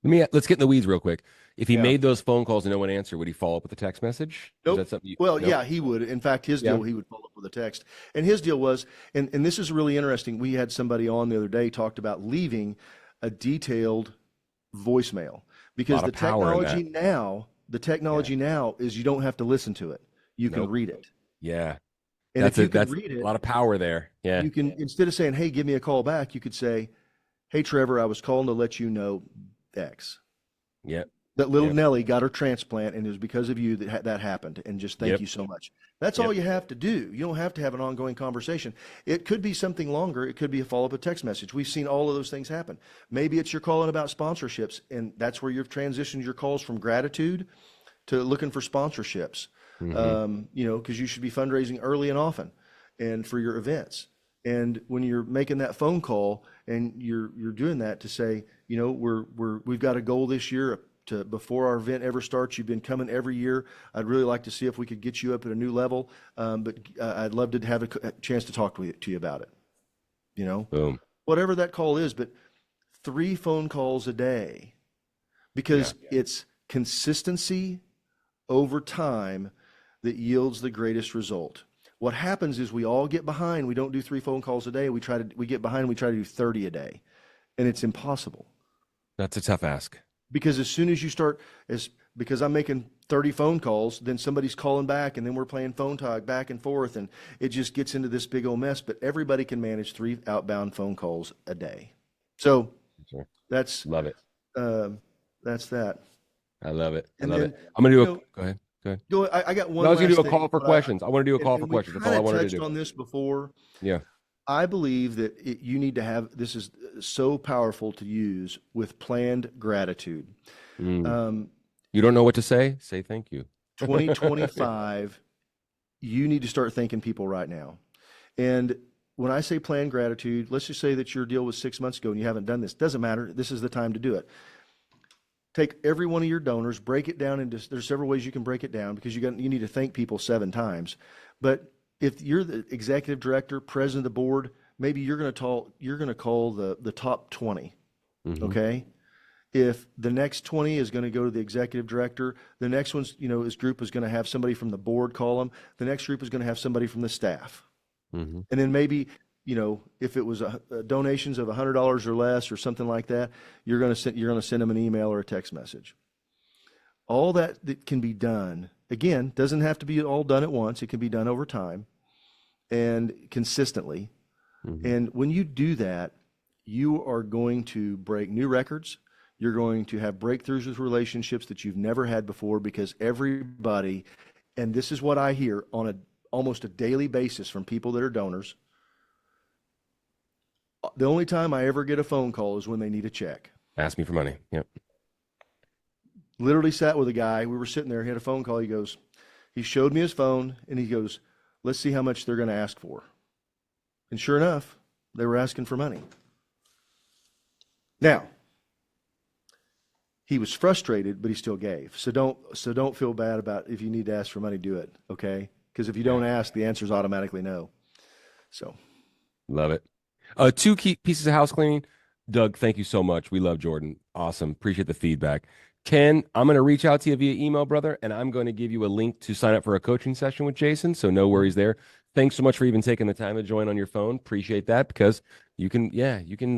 Let's get in the weeds real quick. If he Yeah. made those phone calls and no one answered, would he follow up with a text message? Nope. Is that something Well, nope. yeah, he would. In fact, his deal, he would follow up with a text. And his deal was, and this is really interesting. We had somebody on the other day talked about leaving a detailed voicemail because the technology now is you don't have to listen to it. You can read it. Yeah. And if you can read it, a lot of power there. Yeah. you can, instead of saying, "Hey, give me a call back," you could say, "Hey, Trevor, I was calling to let you know X. Yeah. That little Nellie got her transplant, and it was because of you that happened. And just thank you so much." That's all you have to do. You don't have to have an ongoing conversation. It could be something longer. It could be a follow-up, a text message. We've seen all of those things happen. Maybe it's you're calling about sponsorships, and that's where you've transitioned your calls from gratitude to looking for sponsorships. Mm-hmm. Because you should be fundraising early and often, and for your events. And when you're making that phone call and you're doing that to say, we've got a goal this year to, before our event ever starts, you've been coming every year. I'd really like to see if we could get you up at a new level. But I'd love to have a chance to talk to you about it. Boom. Whatever that call is, but 3 phone calls a day, because it's consistency over time that yields the greatest result. What happens is we all get behind. We don't do 3 phone calls a day. We get behind. We try to do 30 a day, and it's impossible. That's a tough ask. Because as soon as you start, because I'm making 30 phone calls, then somebody's calling back, and then we're playing phone tag back and forth, and it just gets into this big old mess. But everybody can manage 3 outbound phone calls a day. So that's love it. That's that. I love it. And then, I'm gonna do go ahead. I got one. I was going to do a last call thing, for but questions. I want to do a call for questions. That's all I wanted to do. touched on this before. Yeah. I believe that you need to have, this is so powerful to use with planned gratitude. You don't know what to say? Say thank you. 2025, you need to start thanking people right now. And when I say planned gratitude, let's just say that your deal was 6 months ago and you haven't done this. Doesn't matter. This is the time to do it. Take every one of your donors, break it down into, there's several ways you can break it down, because you need to thank people 7 times. But if you're the executive director, president of the board, maybe you're going to call the top 20. Mm-hmm. Okay. If the next 20 is going to go to the executive director, the next one's, his group is going to have somebody from the board call them. The next group is going to have somebody from the staff. Mm-hmm. And then maybe, if it was donations of $100 or less or something like that, you're going to send them an email or a text message. All that can be done, again, doesn't have to be all done at once. It can be done over time and consistently. Mm-hmm. And when you do that, you are going to break new records. You're going to have breakthroughs with relationships that you've never had before, because everybody, and this is what I hear on almost a daily basis from people that are donors. The only time I ever get a phone call is when they need a check. Ask me for money. Yep. Literally sat with a guy. We were sitting there. He had a phone call. He showed me his phone and he goes, let's see how much they're going to ask for. And sure enough, they were asking for money. Now, he was frustrated, but he still gave. So don't feel bad about if you need to ask for money, do it. Okay. Because if you don't ask, the answer is automatically no. So. Love it. 2 key pieces of house cleaning. Doug, thank you so much. We love Jordan. Awesome. Appreciate the feedback. Ken, I'm going to reach out to you via email, brother, and I'm going to give you a link to sign up for a coaching session with Jason. So no worries there. Thanks so much for even taking the time to join on your phone. Appreciate that, because you can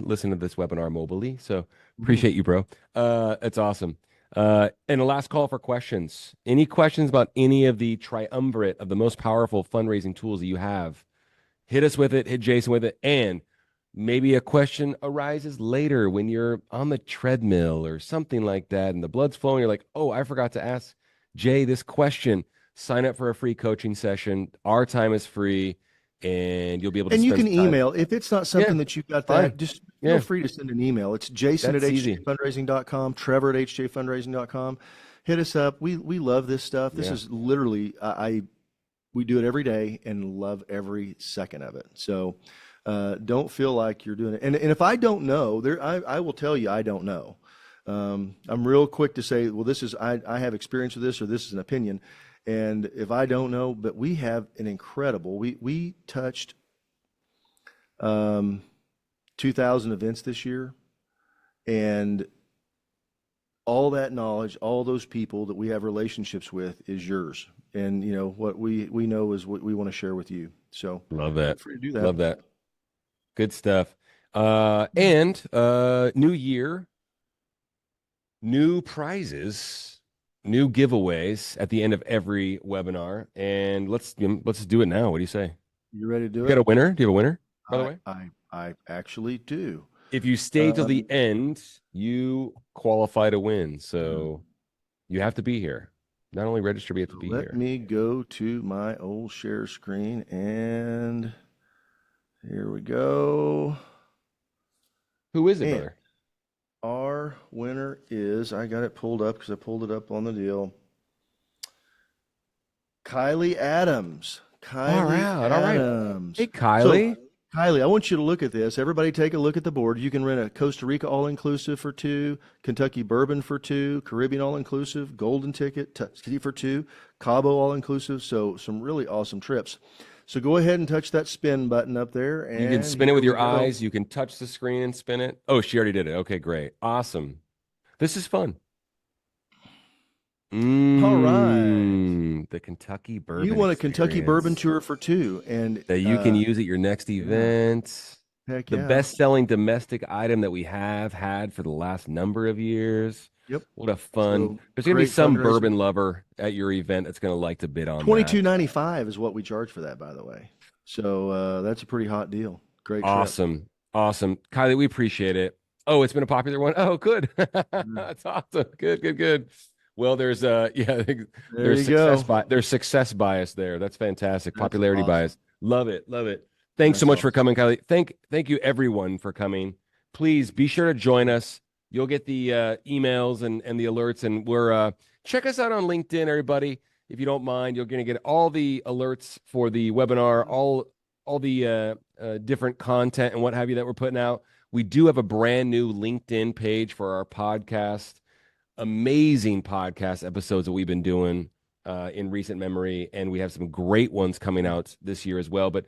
listen to this webinar mobilely. So appreciate you, bro. It's awesome. And the last call for questions. Any questions about any of the triumvirate of the most powerful fundraising tools that you have? Hit us with it. Hit Jason with it. And maybe a question arises later when you're on the treadmill or something like that, and the blood's flowing. You're like, oh, I forgot to ask Jay this question. Sign up for a free coaching session. Our time is free, and you'll be able to. And you spend can time. email if it's not something that you've got. That just feel free to send an email. It's Jason That's at easy. hjfundraising.com, Trevor at hjfundraising.com. Hit us up. We love this stuff. This is literally we do it every day and love every second of it. So. Don't feel like you're doing it. And if I don't know, I will tell you I don't know. I'm real quick to say, well, I have experience with this, or this is an opinion. And if I don't know, but we have an incredible, we touched 2,000 events this year, and all that knowledge, all those people that we have relationships with is yours. And what we know is what we want to share with you. So Love that. Feel free to do that. Love that. Good stuff. And new year, new prizes, new giveaways at the end of every webinar. And let's do it now. What do you say? You ready to do it? You got a winner? Do you have a winner, by the way? I actually do. If you stay till the end, you qualify to win. So you have to be here. Not only register, but you have to be here. Let me go to my old share screen, and here we go. Who is it, brother? Our winner is, I got it pulled up because I pulled it up on the deal. Kylie Adams. Kylie Adams. Hey, Kylie. So, Kylie, I want you to look at this. Everybody take a look at the board. You can rent a Costa Rica all-inclusive for 2, Kentucky bourbon for 2, Caribbean all-inclusive, golden ticket for 2, Cabo all-inclusive. So some really awesome trips. So go ahead and touch that spin button up there. And you can spin it with your eyes. You can touch the screen and spin it. Oh, she already did it. Okay, great. Awesome. This is fun. All right. The Kentucky bourbon. You want a Kentucky bourbon tour for 2, and that you can use at your next event. Heck the best-selling domestic item that we have had for the last number of years. Yep. What a fun. So, there's going to be some fundraiser. bourbon lover at your event that's going to like to bid on $22.95 is what we charge for that, by the way. So that's a pretty hot deal. Great trip. Awesome. Kylie, we appreciate it. Oh, it's been a popular one. Oh, good. That's awesome. Good. Well, there's success bias there. That's fantastic. That's Popularity awesome. bias. Love it. Thanks so much for coming, Kylie. Thank you everyone for coming. Please be sure to join us. You'll get the emails and the alerts, and we're check us out on LinkedIn, everybody. If you don't mind, you're going to get all the alerts for the webinar, all the different content and what have you that we're putting out. We do have a brand new LinkedIn page for our podcast. Amazing podcast episodes that we've been doing. in recent memory, and we have some great ones coming out this year as well. But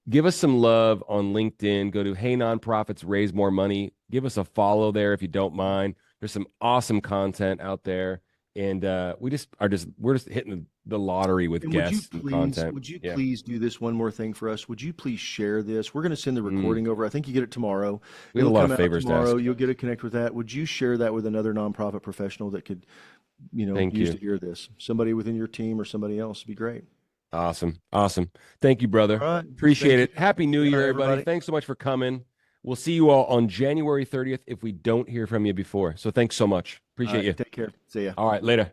give us some love on LinkedIn. Go to Hey Nonprofits Raise More Money. Give us a follow there if you don't mind. There's some awesome content out there, and we're just hitting the lottery with guests and content. Would you please do this one more thing for us? Would you please share this? We're going to send the recording over. I think you get it tomorrow. We have a lot of favors tomorrow. You'll get to connect with that. Would you share that with another nonprofit professional that could, use to hear this? Somebody within your team or somebody else would be great. Awesome. Thank you, brother. All right. Appreciate it. Happy New Year, everybody. Thanks so much for coming. We'll see you all on January 30th if we don't hear from you before. So thanks so much. Appreciate you. Take care. See ya. All right, later.